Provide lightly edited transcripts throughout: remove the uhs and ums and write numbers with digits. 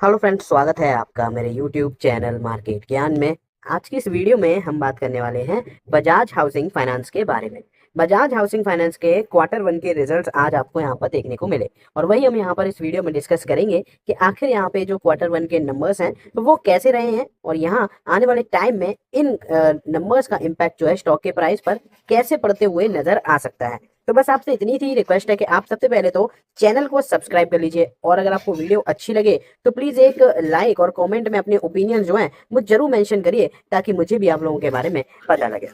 Hello friends, स्वागत है आपका मेरे यूट्यूब चैनल मार्केट ज्ञान में। आज की इस वीडियो में हम बात करने वाले हैं बजाज हाउसिंग फाइनेंस के बारे में। बजाज हाउसिंग फाइनेंस के क्वार्टर वन के रिजल्ट्स आज आपको यहाँ पर देखने को मिले और वही हम यहाँ पर इस वीडियो में डिस्कस करेंगे कि आखिर यहाँ पे जो क्वार्टर वन के नंबर्स हैं तो वो कैसे रहे हैं और यहाँ आने वाले टाइम में इन नंबर्स का इम्पैक्ट जो है स्टॉक के प्राइस पर कैसे पड़ते हुए नजर आ सकता है। तो बस आपसे इतनी सी रिक्वेस्ट है कि आप सबसे पहले तो चैनल को सब्सक्राइब कर लीजिए और अगर आपको वीडियो अच्छी लगे तो प्लीज एक लाइक और कमेंट में अपने ओपिनियन जो हैं वो जरूर मेंशन करिए ताकि मुझे भी आप लोगों के बारे में पता लगे।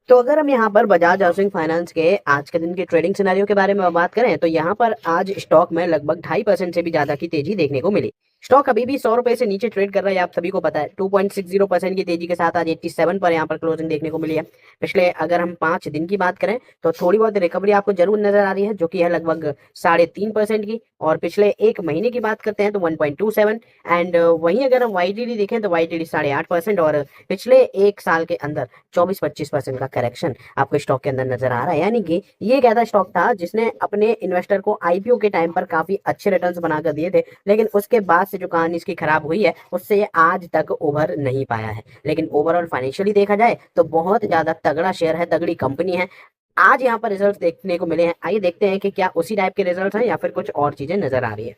तो अगर हम यहाँ पर बजाज हाउसिंग फाइनेंस के आज के दिन के ट्रेडिंग सिनेरियो के बारे में बात करें तो यहाँ पर आज स्टॉक में लगभग 2.5% से भी ज्यादा की तेजी देखने को मिली। स्टॉक अभी भी 100 रुपए से नीचे ट्रेड कर रहा है, आप सभी को पता है। 2.60% की तेजी के साथ आज 87 पर यहाँ पर क्लोजिंग देखने को मिली है। पिछले अगर हम 5 दिन की बात करें तो थोड़ी बहुत रिकवरी आपको जरूर नजर आ रही है, जो कि है लगभग 3.5% की। और पिछले एक महीने की बात करते हैं तो 1.27। एंड वहीं अगर हम वाईटीडी देखें तो वाईटीडी 8.5% और पिछले एक साल के अंदर 24-25% का करेक्शन आपको स्टॉक के अंदर नजर आ रहा है। यानी कि ये एक ऐसा स्टॉक था जिसने अपने इन्वेस्टर को आईपीओ के टाइम पर काफी अच्छे रिटर्न्स बनाकर दिए थे, लेकिन उसके बाद से जो कहानी इसकी खराब हुई है उससे ये आज तक उभर नहीं पाया है। लेकिन ओवरऑल फाइनेंशियली देखा जाए तो बहुत ज्यादा तगड़ा शेयर है, तगड़ी कंपनी है। आज यहाँ पर रिजल्ट देखने को मिले हैं, आइए देखते हैं कि क्या उसी टाइप के रिजल्ट हैं या फिर कुछ और चीजें नजर आ रही है।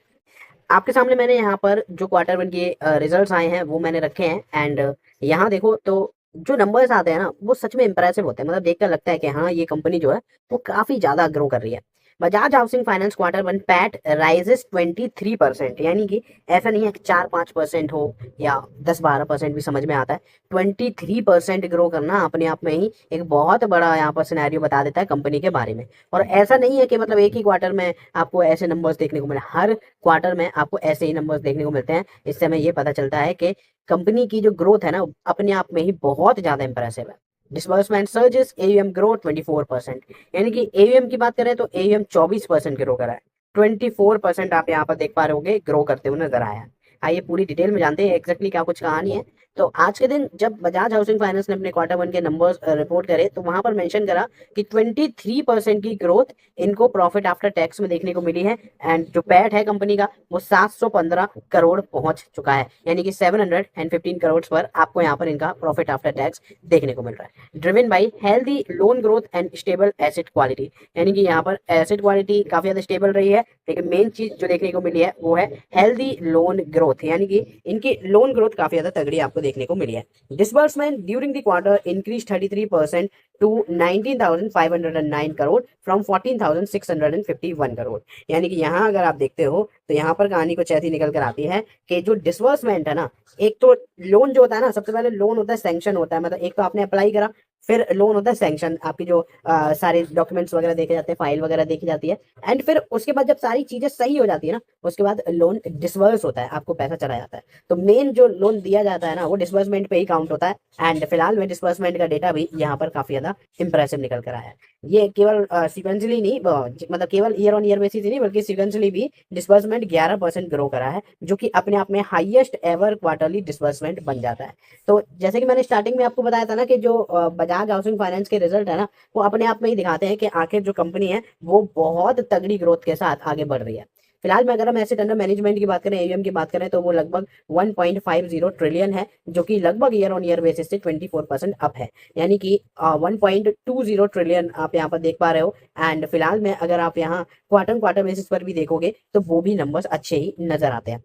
आपके सामने मैंने यहाँ पर जो क्वार्टर वन के रिजल्ट्स आए हैं वो मैंने रखे हैं। एंड यहाँ देखो तो जो नंबर्स आते हैं ना वो सच में इंप्रेसिव होते हैं, मतलब देखकर लगता है कि हाँ ये कंपनी जो है वो काफी ज्यादा ग्रो कर रही है। Bajaj housing finance quarter one PAT rises 23%, यानी कि ऐसा नहीं है कि 4-5% हो या 10-12% भी समझ में आता है। 23% ग्रो करना अपने आप में ही एक बहुत बड़ा यहाँ पर सिनेरियो बता देता है कंपनी के बारे में। और ऐसा नहीं है कि मतलब एक ही क्वार्टर में आपको ऐसे नंबर्स देखने को मिले, हर क्वार्टर में आपको ऐसे ही नंबर्स देखने को मिलते हैं। इससे हमें ये पता चलता है कि कंपनी की जो ग्रोथ है ना अपने आप में ही बहुत ज्यादा इंप्रेसिव है। डिसबर्समेंट सर्जेस, एयूएम ग्रो 24%, यानी कि एयूएम की बात करें तो एयूएम 24% ग्रो करा है। 24% आप यहाँ पर देख पा रहे होंगे ग्रो करते हुए नजर आया है। आइए पूरी डिटेल में जानते हैं एक्जैक्टली क्या कुछ कहानी है। तो आज के दिन जब बजाज हाउसिंग फाइनेंस ने अपने क्वार्टर वन के नंबर्स रिपोर्ट करे तो वहां पर मेंशन करा कि 23% की ग्रोथ इनको प्रॉफिट आफ्टर टैक्स में देखने को मिली है। एंड जो पैट है कंपनी का वो 715 करोड़ पहुंच चुका है, यानी कि 715 करोड़ पर आपको यहाँ पर इनका प्रॉफिट आफ्टर टैक्स देखने को मिल रहा है। Driven by healthy loan growth and stable asset quality, यानी कि यहाँ पर एसेट क्वालिटी काफी ज्यादा स्टेबल रही है, लेकिन मेन चीज जो देखने को मिली है वो है हेल्दी लोन ग्रोथ, यानी कि इनकी लोन ग्रोथ काफी ज्यादा तगड़ी आपको देखने को मिली है। Disbursement during the quarter increase 33% to 19,509 crore from 14,651 crore. यानी कि यहाँ अगर आप देखते हो तो यहाँ पर कहानी कुछ ऐसी निकल कर आती है कि जो डिसबर्समेंट है ना, एक तो लोन जो होता है ना, सबसे पहले लोन होता है सैंक्शन होता है, मतलब एक तो आपने अप्लाई करा, फिर लोन होता है सैंक्शन, आपकी जो सारे डॉक्यूमेंट्स वगैरह देखे जाते हैं, फाइल वगैरह देखी जाती है। एंड फिर उसके बाद जब सारी चीजें सही हो जाती है ना उसके बाद लोन डिसबर्स होता है, आपको पैसा चला जाता है। तो मेन जो लोन दिया जाता है ना वो डिसबर्समेंट पे ही काउंट होता है। एंड फिलहाल में डिसबर्समेंट का डेटा भी यहाँ पर काफी ज्यादा इंप्रेसिव निकल कर आया है। ये केवल सिक्वेंसली नहीं, मतलब केवल ईयर ऑन ईयर बेसिस ही नहीं बल्कि सिक्वेंसली भी डिसबर्समेंट 11% ग्रो करा है, जो कि अपने आप में हाईएस्ट एवर क्वार्टरली डिसबर्समेंट बन जाता है। तो जैसे कि मैंने स्टार्टिंग में आपको बताया था ना कि जो बजाज हाउसिंग फाइनेंस के रिजल्ट है ना वो अपने आप में ही दिखाते हैं कि आखिर जो कंपनी है वो बहुत तगड़ी ग्रोथ के साथ आगे बढ़ रही है। फिलहाल में अगर हम एसेट अंडर मैनेजमेंट की बात करें, एयूएम की बात करें, तो वो लगभग 1.50 ट्रिलियन है, जो कि लगभग ईयर ऑन ईयर बेसिस से 24% अप है, यानी कि 1.20 ट्रिलियन आप यहाँ पर देख पा रहे हो। एंड फिलहाल में अगर आप यहाँ क्वार्टर क्वार्टर बेसिस पर भी देखोगे तो वो भी नंबर्स अच्छे ही नजर आते हैं।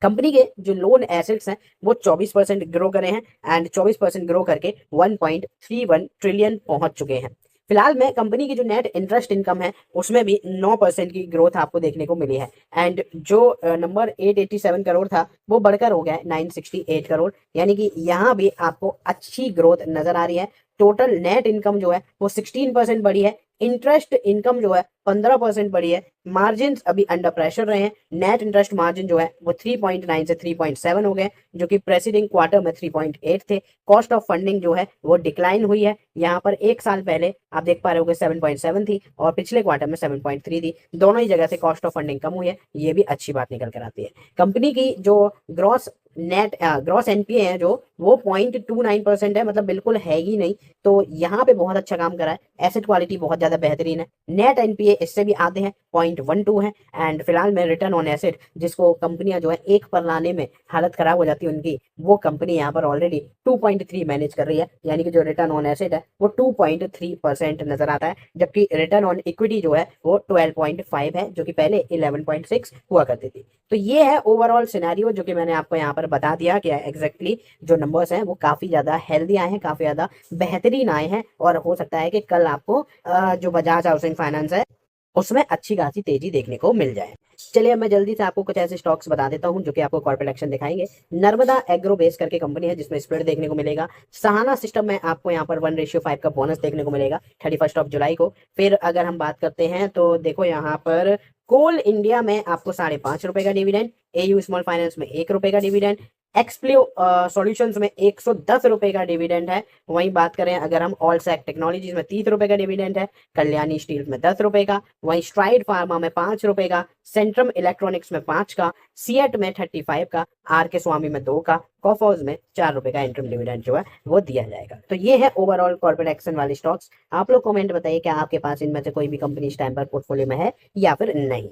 कंपनी के जो लोन एसेट्स हैं वो 24% ग्रो करे हैं एंड 24% ग्रो करके 1.31 ट्रिलियन पहुंच चुके हैं। फिलहाल में कंपनी की जो नेट इंटरेस्ट इनकम है उसमें भी 9% की ग्रोथ आपको देखने को मिली है। एंड जो नंबर 887 करोड़ था वो बढ़कर हो गया है 968 करोड़, यानी कि यहाँ भी आपको अच्छी ग्रोथ नजर आ रही है। टोटल नेट इनकम जो है वो 16% बढ़ी है, इंटरेस्ट इनकम जो है 15% बढ़ी है। मार्जिन अभी अंडर प्रेशर रहे हैं, नेट इंटरेस्ट मार्जिन जो है वो 3.9 से 3.7 हो गए, जो कि प्रेसिडिंग क्वार्टर में 3.8 थे। कॉस्ट ऑफ फंडिंग जो है वो डिक्लाइन हुई है, यहाँ पर एक साल पहले आप देख पा रहे हो 7.7 थी और पिछले क्वार्टर में 7.3 थी, दोनों ही जगह से कॉस्ट ऑफ फंडिंग कम हुई है, ये भी अच्छी बात निकल कर आती है। कंपनी की जो ग्रॉस एनपीए है जो वो 0.29% है, मतलब बिल्कुल है ही नहीं। तो यहाँ पे बहुत अच्छा काम करा है। एसेट क्वालिटी बहुत ज्यादा बेहतरीन है। नेट एनपीए इससे भी आते हैं, 0.12 है। एंड फिलहाल में रिटर्न ऑन एसेट, जिसको कंपनियां जो है एक पर लाने में हालत खराब हो जाती है उनकी, वो कंपनी यहाँ पर ऑलरेडी 2.3 मैनेज कर रही है। यानी कि जो रिटर्न ऑन एसेट है वो 2.3% नजर आता है, जबकि रिटर्न ऑन इक्विटी जो है वो 12.5 है, जो कि पहले 11.6 हुआ करती थी। तो ये है ओवरऑल सिनेरियो जो कि मैंने आपको यहाँ पर बता दिया कि एग्जैक्टली जो नंबर्स हैं वो काफी ज्यादा हेल्दी आए हैं, काफी ज्यादा बेहतरीन आए हैं। और हो सकता है कि कल आपको जो बजाज हाउसिंग फाइनेंस है उसमें अच्छी खासी तेजी देखने को मिल जाए। चलिए अब मैं जल्दी से आपको कुछ ऐसे स्टॉक्स बता देता हूं जो कि आपको कॉर्पोरेट एक्शन दिखाएंगे। नर्मदा एग्रो बेस करके कंपनी है जिसमें स्प्लिट देखने को मिलेगा। सहाना सिस्टम में आपको यहाँ पर 1:5 का बोनस देखने को मिलेगा 31 जुलाई को। फिर अगर हम बात करते हैं तो देखो यहाँ पर कोल इंडिया में आपको ₹5.5 का डिविडेंड, एयू स्मॉल फाइनेंस में ₹1 का डिविडेंड, एक्सप्लियो सॉल्यूशंस में ₹110 का डिविडेंड है। वहीं बात करें अगर हम ऑल सैक टेक्नोलॉजीज में ₹30 का डिविडेंड है, कल्याणी स्टील में ₹10 का, वहीं स्ट्राइड फार्मा में ₹5 का, सेंट्रम इलेक्ट्रॉनिक्स में 5 का, सीएट में 35 का, आर के स्वामी में 2 का, कॉफॉज में ₹4 का इंटरम डिविडेंड जो है वो दिया जाएगा। तो ये है ओवरऑल कॉर्पोरेट एक्शन वाले स्टॉक्स। आप लोग कमेंट बताइए क्या आपके पास इनमें से कोई भी कंपनी इस टाइम पर पोर्टफोलियो में है या फिर नहीं।